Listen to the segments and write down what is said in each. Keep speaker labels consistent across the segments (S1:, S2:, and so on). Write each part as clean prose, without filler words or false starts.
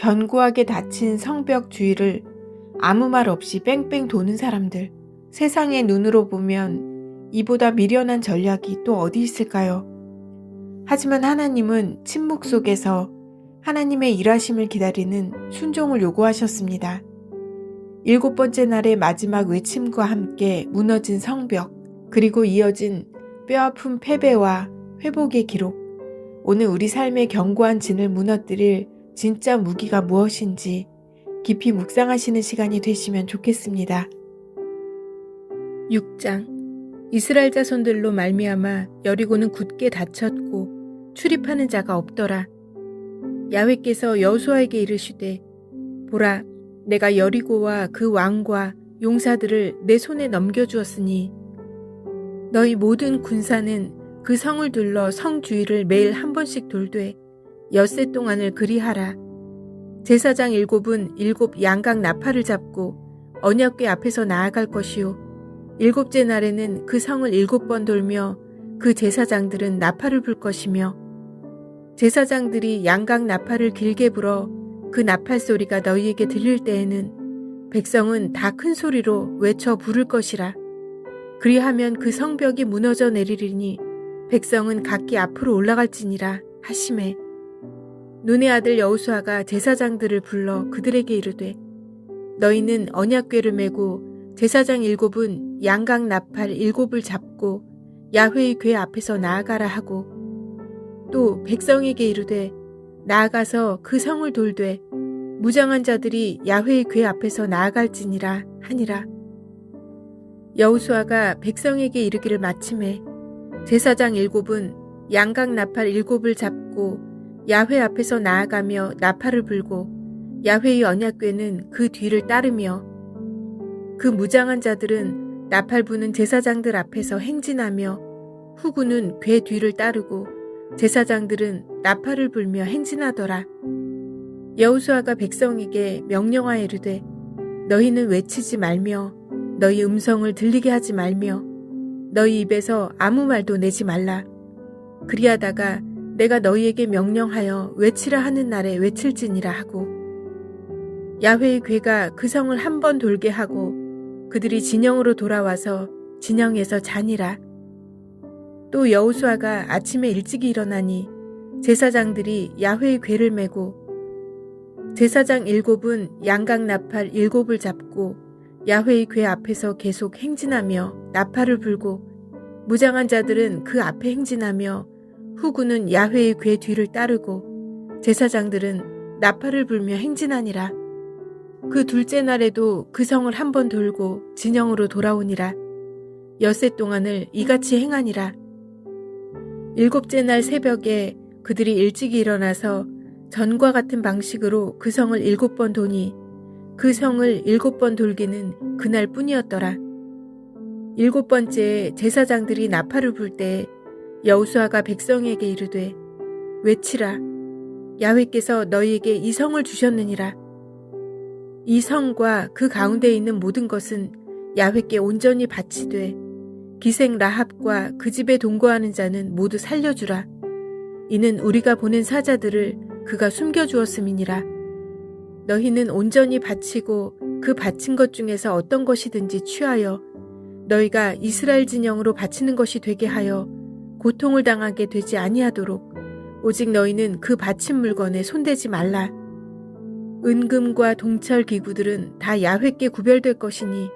S1: 견고하게 닫힌 성벽 주위를 아무 말 없이 뺑뺑 도는 사람들. 세상의 눈으로 보면 이보다 미련한 전략이 또 어디 있을까요? 하지만 하나님은 침묵 속에서 하나님의 일하심을 기다리는 순종을 요구하셨습니다. 7번째 날의 마지막 외침과 함께 무너진 성벽, 그리고 이어진 뼈아픈 패배와 회복의 기록. 오늘 우리 삶의 견고한 진을 무너뜨릴 진짜 무기가 무엇인지 깊이 묵상하시는 시간이 되시면 좋겠습니다. 6장. 이스라엘 자손들로 말미암아 여리고는 굳게 닫혔고 출입하는 자가 없더라. 야훼께서 여호수아에게 이르시되, 보라, 내가 여리고와 그 왕과 용사들을 내 손에 넘겨주었으니 너희 모든 군사는 그 성을 둘러 성 주위를 매일 한 번씩 돌되 엿새 동안을 그리하라. 제사장 7은 7 양각 나팔을 잡고 언약궤 앞에서 나아갈 것이요 7째 날에는 그 성을 7번 돌며 그 제사장들은 나팔을 불 것이며, 제사장들이 양각 나팔을 길게 불어 그 나팔 소리가 너희에게 들릴 때에는 백성은 다 큰 소리로 외쳐 부를 것이라. 그리하면 그 성벽이 무너져 내리리니 백성은 각기 앞으로 올라갈지니라 하시매, 눈의 아들 여호수아가 제사장들을 불러 그들에게 이르되, 너희는 언약궤를 메고 제사장 7은 양각 나팔 7을 잡고 야훼의 궤 앞에서 나아가라 하고, 또 백성에게 이르되 나아가서 그 성을 돌되 무장한 자들이 야훼의 궤 앞에서 나아갈지니라 하니라. 여호수아가 백성에게 이르기를 마침에 제사장 7은 양각 나팔 7을 잡고 야훼 앞에서 나아가며 나팔을 불고 야훼의 언약궤는 그 뒤를 따르며, 그 무장한 자들은 나팔 부는 제사장들 앞에서 행진하며 후군은 궤 뒤를 따르고 제사장들은 나팔을 불며 행진하더라. 여호수아가 백성에게 명령하여 이르되, 너희는 외치지 말며 너희 음성을 들리게 하지 말며 너희 입에서 아무 말도 내지 말라. 그리하다가 내가 너희에게 명령하여 외치라 하는 날에 외칠지니라 하고, 야훼의 궤가 그 성을 한 번 돌게 하고 그들이 진영으로 돌아와서 진영에서 자니라. 또 여호수아가 아침에 일찍 일어나니 제사장들이 야훼의 궤를 메고 제사장 7은 양각 나팔 7을 잡고 야훼의 궤 앞에서 계속 행진하며 나팔을 불고 무장한 자들은 그 앞에 행진하며 후군은 야훼의 궤 뒤를 따르고 제사장들은 나팔을 불며 행진하니라. 그 둘째 날에도 그 성을 한 번 돌고 진영으로 돌아오니라. 엿새 동안을 이같이 행하니라. 7째 날 새벽에 그들이 일찍 일어나서 전과 같은 방식으로 그 성을 7번 도니 그 성을 7번 돌기는 그날 뿐이었더라. 7번째에 제사장들이 나팔을 불 때 여호수아가 백성에게 이르되, 외치라. 야훼께서 너희에게 이 성을 주셨느니라. 이 성과 그 가운데 있는 모든 것은 야훼께 온전히 바치되 기생 라합과 그 집에 동거하는 자는 모두 살려주라. 이는 우리가 보낸 사자들을 그가 숨겨주었음이니라. 너희는 온전히 바치고 그 바친 것 중에서 어떤 것이든지 취하여 너희가 이스라엘 진영으로 바치는 것이 되게 하여 고통을 당하게 되지 아니하도록 오직 너희는 그 바친 물건에 손대지 말라. 은금과 동철 기구들은 다 야훼께 구별될 것이니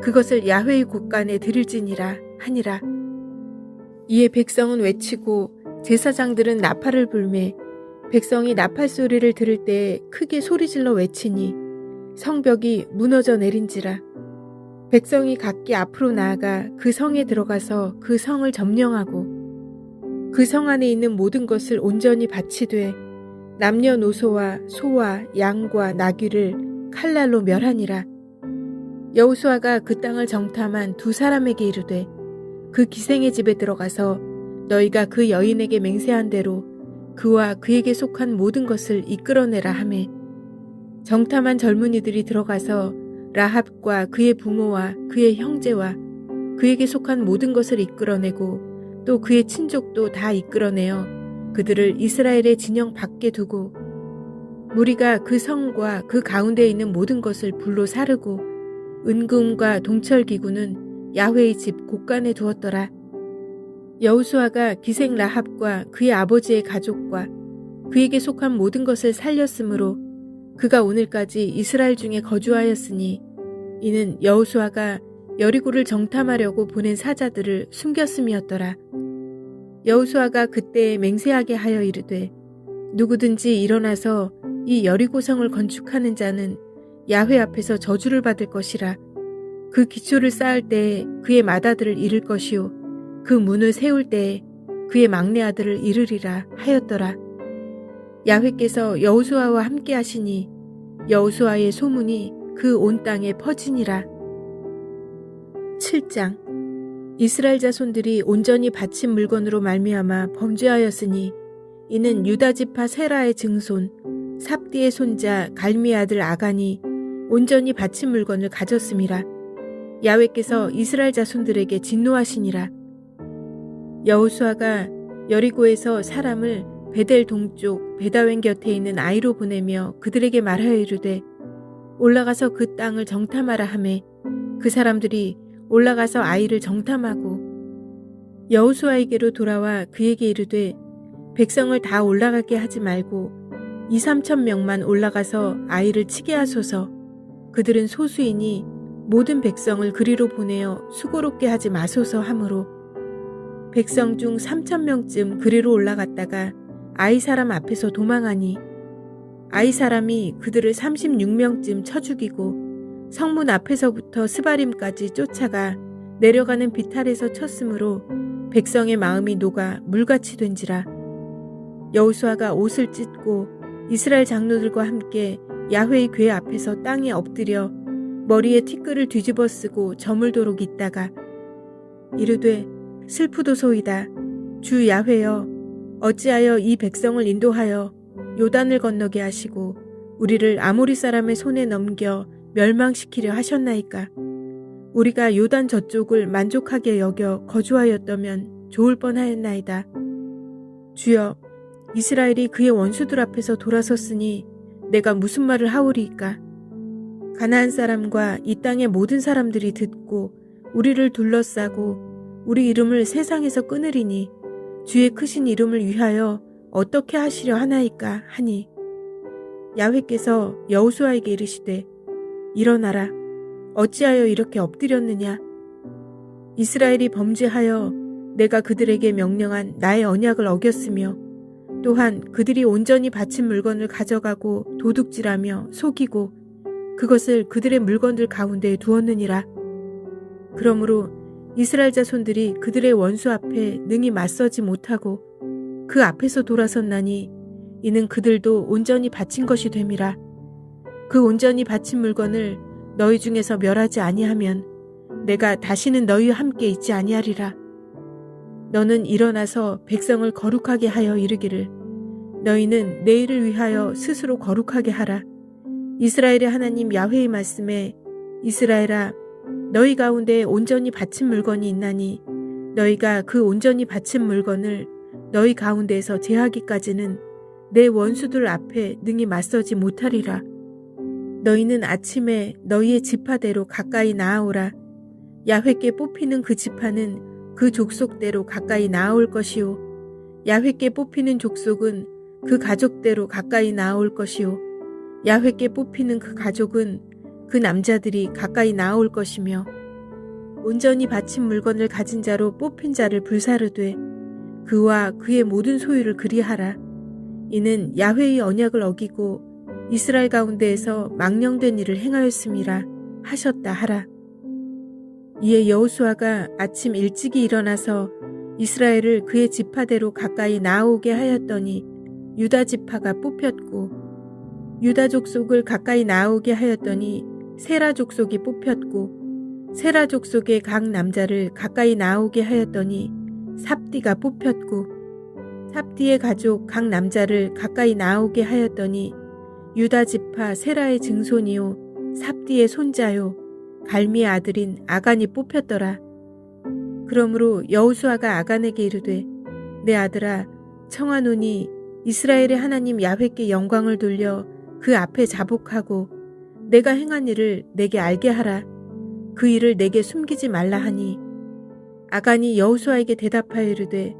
S1: 그것을 야훼의 곳간에 드릴지니라 하니라. 이에 백성은 외치고 제사장들은 나팔을 불매 백성이 나팔 소리를 들을 때 크게 소리질러 외치니 성벽이 무너져 내린지라. 백성이 각기 앞으로 나아가 그 성에 들어가서 그 성을 점령하고 그 성 안에 있는 모든 것을 온전히 바치되 남녀노소와 소와 양과 나귀를 칼날로 멸하니라. 여호수아가 그 땅을 정탐한 두 사람에게 이르되, 그 기생의 집에 들어가서 너희가 그 여인에게 맹세한 대로 그와 그에게 속한 모든 것을 이끌어내라 하매, 정탐한 젊은이들이 들어가서 라합과 그의 부모와 그의 형제와 그에게 속한 모든 것을 이끌어내고 또 그의 친족도 다 이끌어내어 그들을 이스라엘의 진영 밖에 두고 무리가 그 성과 그 가운데에 있는 모든 것을 불로 사르고 은금과 동철기구는 야훼의 집 곳간에 두었더라. 여호수아가 기생 라합과 그의 아버지의 가족과 그에게 속한 모든 것을 살렸으므로 그가 오늘까지 이스라엘 중에 거주하였으니 이는 여호수아가 여리고를 정탐하려고 보낸 사자들을 숨겼음이었더라. 여호수아가 그때에 맹세하게 하여 이르되 누구든지 일어나서 이 여리고성을 건축하는 자는 야훼 앞에서 저주를 받을 것이라. 그 기초를 쌓을 때에 그의 맏아들을 잃을 것이요 그 문을 세울 때에 그의 막내 아들을 잃으리라 하였더라. 야훼께서 여호수아와 함께 하시니 여호수아의 소문이 그 온 땅에 퍼지니라. 7장. 이스라엘 자손들이 온전히 바친 물건으로 말미암아 범죄하였으니 이는 유다 지파 세라의 증손 삽디의 손자 갈미의 아들 아간이 온전히 바친 물건을 가졌음이라. 야훼께서 이스라엘 자손들에게 진노하시니라. 여호수아가 여리고에서 사람을 베델 동쪽 베다웬 곁에 있는 아이로 보내며 그들에게 말하여 이르되 올라가서 그 땅을 정탐하라 하매 그 사람들이 올라가서 아이를 정탐하고 여호수아에게로 돌아와 그에게 이르되 백성을 다 올라가게 하지 말고 2-3천 명만 올라가서 아이를 치게 하소서. 그들은 소수이니 모든 백성을 그리로 보내어 수고롭게 하지 마소서 하므로 백성 중 3천 명쯤 그리로 올라갔다가 아이 사람 앞에서 도망하니 아이 사람이 그들을 36명쯤 쳐 죽이고 성문 앞에서부터 스바림까지 쫓아가 내려가는 비탈에서 쳤으므로 백성의 마음이 녹아 물같이 된지라. 여호수아가 옷을 찢고 이스라엘 장로들과 함께 야훼의 궤 앞에서 땅에 엎드려 머리에 티끌을 뒤집어 쓰고 저물도록 있다가 이르되 슬프도소이다. 주 야훼여 어찌하여 이 백성을 인도하여 요단을 건너게 하시고 우리를 아모리 사람의 손에 넘겨 멸망시키려 하셨나이까. 우리가 요단 저쪽을 만족하게 여겨 거주하였다면 좋을 뻔하였나이다. 주여 이스라엘이 그의 원수들 앞에서 돌아섰으니 내가 무슨 말을 하오리이까. 가나안 사람과 이 땅의 모든 사람들이 듣고 우리를 둘러싸고 우리 이름을 세상에서 끊으리니 주의 크신 이름을 위하여 어떻게 하시려 하나이까 하니 야훼께서 여호수아에게 이르시되 일어나라. 어찌하여 이렇게 엎드렸느냐. 이스라엘이 범죄하여 내가 그들에게 명령한 나의 언약을 어겼으며 또한 그들이 온전히 바친 물건을 가져가고 도둑질하며 속이고 그것을 그들의 물건들 가운데에 두었느니라. 그러므로 이스라엘 자손들이 그들의 원수 앞에 능히 맞서지 못하고 그 앞에서 돌아섰나니 이는 그들도 온전히 바친 것이 됨이라. 그 온전히 바친 물건을 너희 중에서 멸하지 아니하면 내가 다시는 너희와 함께 있지 아니하리라. 너는 일어나서 백성을 거룩하게 하여 이르기를 너희는 내일을 위하여 스스로 거룩하게 하라. 이스라엘의 하나님 야훼의 말씀에 이스라엘아 너희 가운데 온전히 바친 물건이 있나니 너희가 그 온전히 바친 물건을 너희 가운데에서 제하기까지는 내 원수들 앞에 능히 맞서지 못하리라. 너희는 아침에 너희의 지파대로 가까이 나아오라. 야훼께 뽑히는 그 지파는 그 족속대로 가까이 나아올 것이요 야훼께 뽑히는 족속은 그 가족대로 가까이 나아올 것이요 야훼께 뽑히는 그 가족은 그 남자들이 가까이 나아올 것이며 온전히 바친 물건을 가진 자로 뽑힌 자를 불사르되 그와 그의 모든 소유를 그리하라. 이는 야훼의 언약을 어기고 이스라엘 가운데에서 망령된 일을 행하였음이라 하셨다 하라. 이에 여호수아가 아침 일찍이 일어나서 이스라엘을 그의 지파대로 가까이 나아오게 하였더니 유다 지파가 뽑혔고 유다 족속을 가까이 나아오게 하였더니 세라 족속이 뽑혔고 세라 족속의 각 남자를 가까이 나아오게 하였더니 삽디가 뽑혔고 삽디의 가족 각 남자를 가까이 나아오게 하였더니 유다 지파 세라의 증손이요 삽디의 손자요 갈미의 아들인 아간이 뽑혔더라. 그러므로 여호수아가 아간에게 이르되 내 아들아 청하노니 이스라엘의 하나님 야훼께 영광을 돌려 그 앞에 자복하고 내가 행한 일을 내게 알게 하라. 그 일을 내게 숨기지 말라 하니 아간이 여호수아에게 대답하여 이르되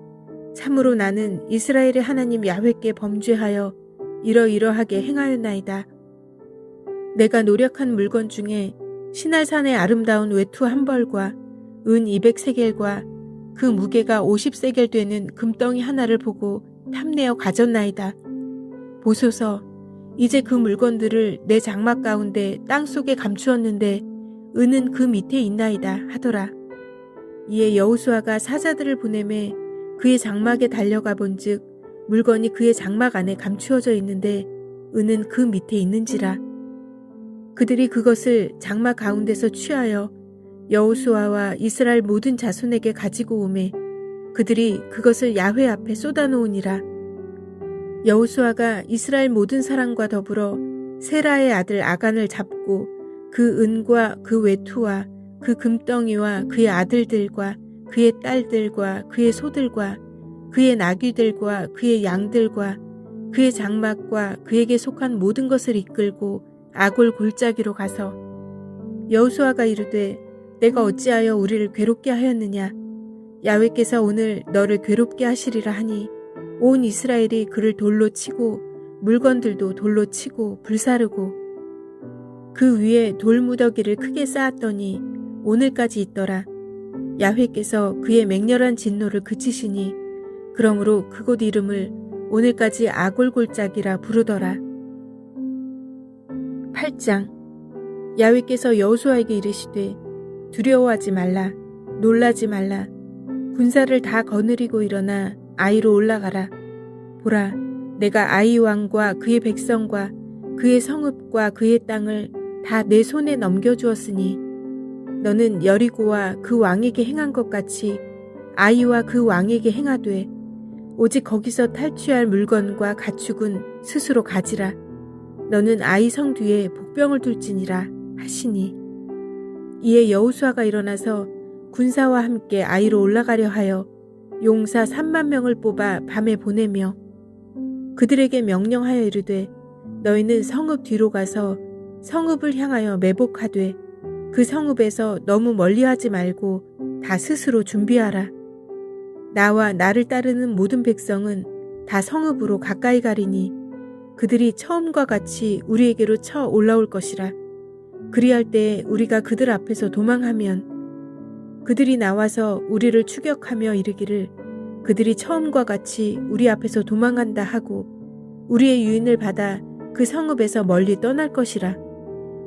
S1: 참으로 나는 이스라엘의 하나님 야훼께 범죄하여 이러이러하게 행하였나이다. 내가 노력한 물건 중에 시날산의 아름다운 외투 한 벌과 은 200세겔과 그 무게가 50세겔 되는 금덩이 하나를 보고 탐내어 가졌나이다. 보소서, 이제 그 물건들을 내 장막 가운데 땅속에 감추었는데 은은 그 밑에 있나이다 하더라. 이에 여호수아가 사자들을 보내매 그의 장막에 달려가 본즉 물건이 그의 장막 안에 감추어져 있는데 은은 그 밑에 있는지라. 그들이 그것을 장막 가운데서 취하여 여호수아와 이스라엘 모든 자손에게 가지고 오매 그들이 그것을 야훼 앞에 쏟아놓으니라. 여호수아가 이스라엘 모든 사람과 더불어 세라의 아들 아간을 잡고 그 은과 그 외투와 그 금덩이와 그의 아들들과 그의 딸들과 그의 소들과 그의 나귀들과 그의 양들과 그의 장막과 그에게 속한 모든 것을 이끌고 아골 골짜기로 가서 여호수아가 이르되 내가 어찌하여 우리를 괴롭게 하였느냐. 야훼께서 오늘 너를 괴롭게 하시리라 하니 온 이스라엘이 그를 돌로 치고 물건들도 돌로 치고 불사르고 그 위에 돌무더기를 크게 쌓았더니 오늘까지 있더라. 야훼께서 그의 맹렬한 진노를 그치시니 그러므로 그곳 이름을 오늘까지 아골골짜기라 부르더라. 8장. 야훼께서 여호수아에게 이르시되 두려워하지 말라. 놀라지 말라. 군사를 다 거느리고 일어나 아이로 올라가라. 보라, 내가 아이 왕과 그의 백성과 그의 성읍과 그의 땅을 다 내 손에 넘겨주었으니 너는 여리고와 그 왕에게 행한 것 같이 아이와 그 왕에게 행하되 오직 거기서 탈취할 물건과 가축은 스스로 가지라. 너는 아이 성 뒤에 복병을 둘지니라 하시니 이에 여호수아가 일어나서 군사와 함께 아이로 올라가려 하여 용사 3만 명을 뽑아 밤에 보내며 그들에게 명령하여 이르되 너희는 성읍 뒤로 가서 성읍을 향하여 매복하되 그 성읍에서 너무 멀리하지 말고 다 스스로 준비하라. 나와 나를 따르는 모든 백성은 다 성읍으로 가까이 가리니 그들이 처음과 같이 우리에게로 쳐 올라올 것이라. 그리할 때 우리가 그들 앞에서 도망하면 그들이 나와서 우리를 추격하며 이르기를 그들이 처음과 같이 우리 앞에서 도망한다 하고 우리의 유인을 받아 그 성읍에서 멀리 떠날 것이라.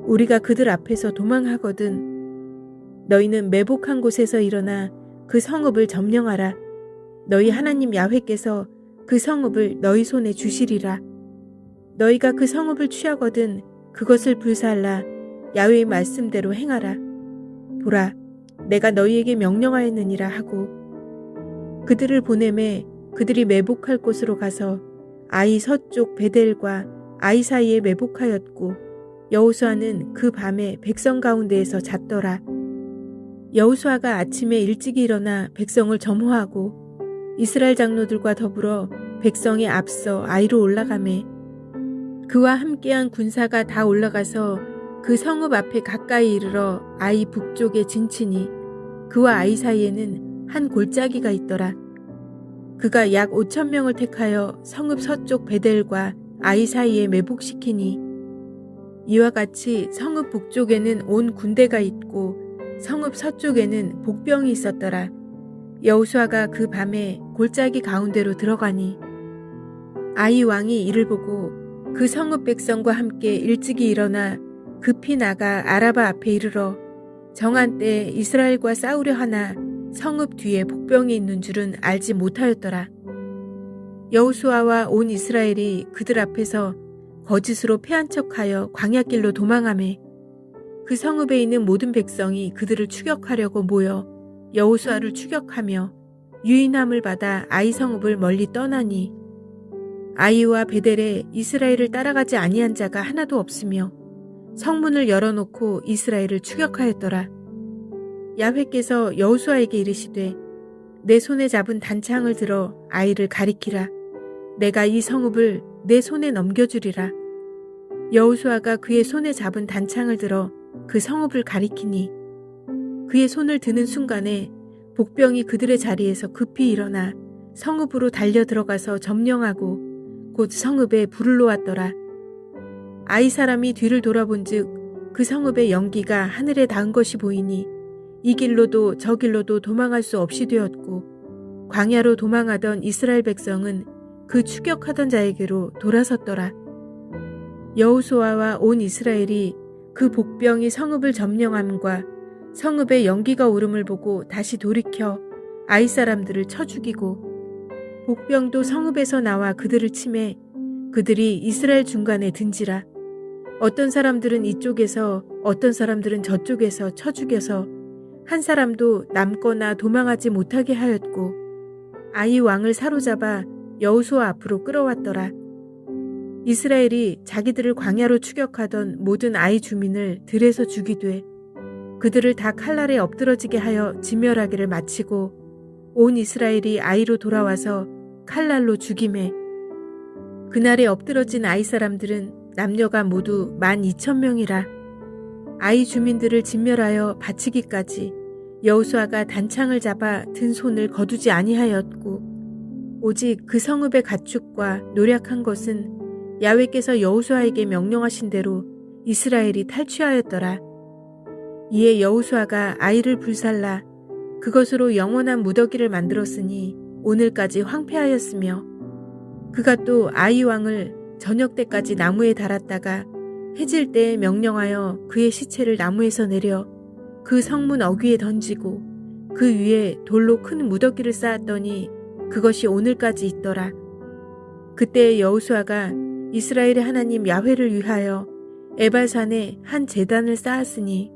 S1: 우리가 그들 앞에서 도망하거든 너희는 매복한 곳에서 일어나 그 성읍을 점령하라. 너희 하나님 야훼께서 그 성읍을 너희 손에 주시리라. 너희가 그 성읍을 취하거든 그것을 불살라 야훼의 말씀대로 행하라. 보라, 내가 너희에게 명령하였느니라 하고 그들을 보내매 그들이 매복할 곳으로 가서 아이 서쪽 베델과 아이 사이에 매복하였고 여호수아는 그 밤에 백성 가운데에서 잤더라. 여호수아가 아침에 일찍 일어나 백성을 점호하고 이스라엘 장로들과 더불어 백성에 앞서 아이로 올라가매 그와 함께한 군사가 다 올라가서 그 성읍 앞에 가까이 이르러 아이 북쪽에 진치니 그와 아이 사이에는 한 골짜기가 있더라. 그가 약 5,000명을 택하여 성읍 서쪽 베델과 아이 사이에 매복시키니 이와 같이 성읍 북쪽에는 온 군대가 있고 성읍 서쪽에는 복병이 있었더라. 여호수아가 그 밤에 골짜기 가운데로 들어가니 아이 왕이 이를 보고 그 성읍 백성과 함께 일찍이 일어나 급히 나가 아라바 앞에 이르러 정한 때에 이스라엘과 싸우려 하나 성읍 뒤에 복병이 있는 줄은 알지 못하였더라. 여호수아와 온 이스라엘이 그들 앞에서 거짓으로 패한 척하여 광야길로 도망하매 그 성읍에 있는 모든 백성이 그들을 추격하려고 모여 여호수아를 추격하며 유인함을 받아 아이 성읍을 멀리 떠나니 아이와 베델에 이스라엘을 따라가지 아니한 자가 하나도 없으며 성문을 열어놓고 이스라엘을 추격하였더라. 야훼께서 여호수아에게 이르시되 내 손에 잡은 단창을 들어 아이를 가리키라. 내가 이 성읍을 내 손에 넘겨주리라. 여호수아가 그의 손에 잡은 단창을 들어 그 성읍을 가리키니 그의 손을 드는 순간에 복병이 그들의 자리에서 급히 일어나 성읍으로 달려 들어가서 점령하고 곧 성읍에 불을 놓았더라. 아이 사람이 뒤를 돌아본즉 그 성읍의 연기가 하늘에 닿은 것이 보이니 이 길로도 저 길로도 도망할 수 없이 되었고 광야로 도망하던 이스라엘 백성은 그 추격하던 자에게로 돌아섰더라. 여호수아와 온 이스라엘이 그 복병이 성읍을 점령함과 성읍에 연기가 오름을 보고 다시 돌이켜 아이 사람들을 쳐 죽이고 복병도 성읍에서 나와 그들을 치매 그들이 이스라엘 중간에 든지라. 어떤 사람들은 이쪽에서 어떤 사람들은 저쪽에서 쳐 죽여서 한 사람도 남거나 도망하지 못하게 하였고 아이 왕을 사로잡아 여호수아 앞으로 끌어왔더라. 이스라엘이 자기들을 광야로 추격하던 모든 아이 주민을 들에서 죽이되 그들을 다 칼날에 엎드러지게 하여 진멸하기를 마치고 온 이스라엘이 아이로 돌아와서 칼날로 죽임에 그날에 엎드러진 아이 사람들은 남녀가 모두 12,000명이라. 아이 주민들을 진멸하여 바치기까지 여호수아가 단창을 잡아 든 손을 거두지 아니하였고 오직 그 성읍의 가축과 노략한 것은 야훼께서 여호수아에게 명령하신 대로 이스라엘이 탈취하였더라. 이에 여호수아가 아이를 불살라 그것으로 영원한 무더기를 만들었으니 오늘까지 황폐하였으며 그가 또 아이 왕을 저녁 때까지 나무에 달았다가 해질 때에 명령하여 그의 시체를 나무에서 내려 그 성문 어귀에 던지고 그 위에 돌로 큰 무더기를 쌓았더니 그것이 오늘까지 있더라. 그때 여호수아가 이스라엘의 하나님 야훼를 위하여 에발산에 한 제단을 쌓았으니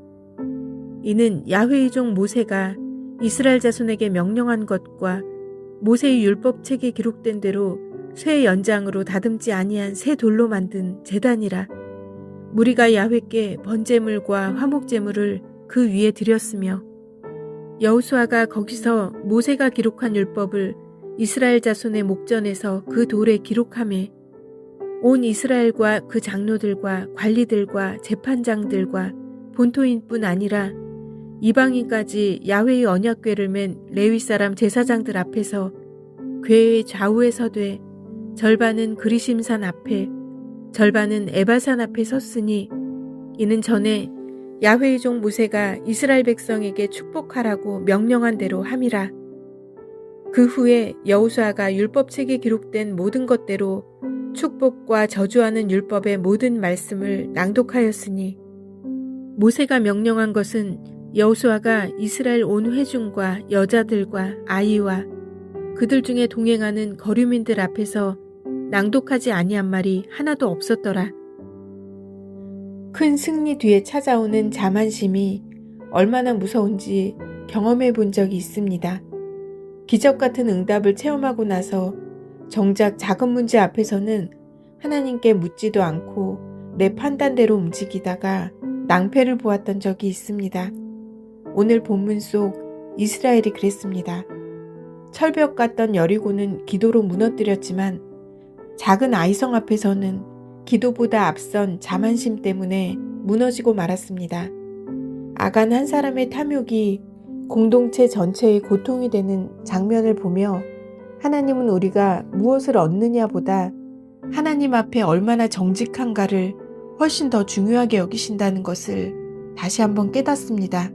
S1: 이는 야훼의 종 모세가 이스라엘 자손에게 명령한 것과 모세의 율법책에 기록된 대로 쇠의 연장으로 다듬지 아니한 새 돌로 만든 제단이라. 무리가 야훼께 번제물과 화목제물을 그 위에 드렸으며 여호수아가 거기서 모세가 기록한 율법을 이스라엘 자손의 목전에서 그 돌에 기록하매 온 이스라엘과 그 장로들과 관리들과 재판장들과 본토인뿐 아니라 이방인까지 야훼의 언약궤를 맨 레위 사람 제사장들 앞에서 궤의 좌우에 서되 절반은 그리심산 앞에 절반은 에발산 앞에 섰으니 이는 전에 야훼의 종 모세가 이스라엘 백성에게 축복하라고 명령한 대로 함이라. 그 후에 여호수아가 율법책에 기록된 모든 것대로 축복과 저주하는 율법의 모든 말씀을 낭독하였으니 모세가 명령한 것은 여호수아가 이스라엘 온 회중과 여자들과 아이와 그들 중에 동행하는 거류민들 앞에서 낭독하지 아니한 말이 하나도 없었더라. 큰 승리 뒤에 찾아오는 자만심이 얼마나 무서운지 경험해 본 적이 있습니다. 기적 같은 응답을 체험하고 나서 정작 작은 문제 앞에서는 하나님께 묻지도 않고 내 판단대로 움직이다가 낭패를 보았던 적이 있습니다. 오늘 본문 속 이스라엘이 그랬습니다. 철벽 같던 여리고는 기도로 무너뜨렸지만 작은 아이성 앞에서는 기도보다 앞선 자만심 때문에 무너지고 말았습니다. 아간 한 사람의 탐욕이 공동체 전체의 고통이 되는 장면을 보며 하나님은 우리가 무엇을 얻느냐보다 하나님 앞에 얼마나 정직한가를 훨씬 더 중요하게 여기신다는 것을 다시 한번 깨닫습니다.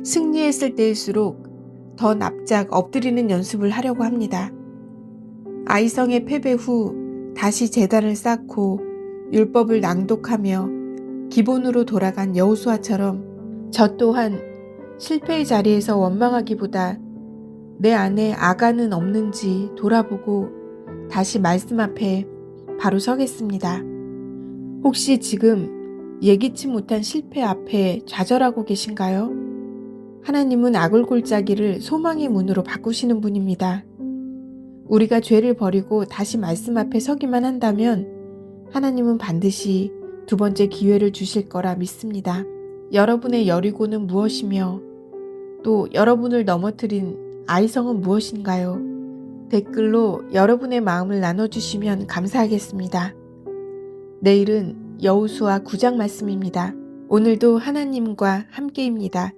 S1: 승리했을 때일수록 더 납작 엎드리는 연습을 하려고 합니다. 아이성의 패배 후 다시 제단을 쌓고 율법을 낭독하며 기본으로 돌아간 여호수아처럼 저 또한 실패의 자리에서 원망하기보다 내 안에 아간은 없는지 돌아보고 다시 말씀 앞에 바로 서겠습니다. 혹시 지금 예기치 못한 실패 앞에 좌절하고 계신가요? 하나님은 아굴골짜기를 소망의 문으로 바꾸시는 분입니다. 우리가 죄를 버리고 다시 말씀 앞에 서기만 한다면 하나님은 반드시 두 번째 기회를 주실 거라 믿습니다. 여러분의 여리고는 무엇이며 또 여러분을 넘어뜨린 아이성은 무엇인가요? 댓글로 여러분의 마음을 나눠주시면 감사하겠습니다. 내일은 여호수아 9장 말씀입니다. 오늘도 하나님과 함께입니다.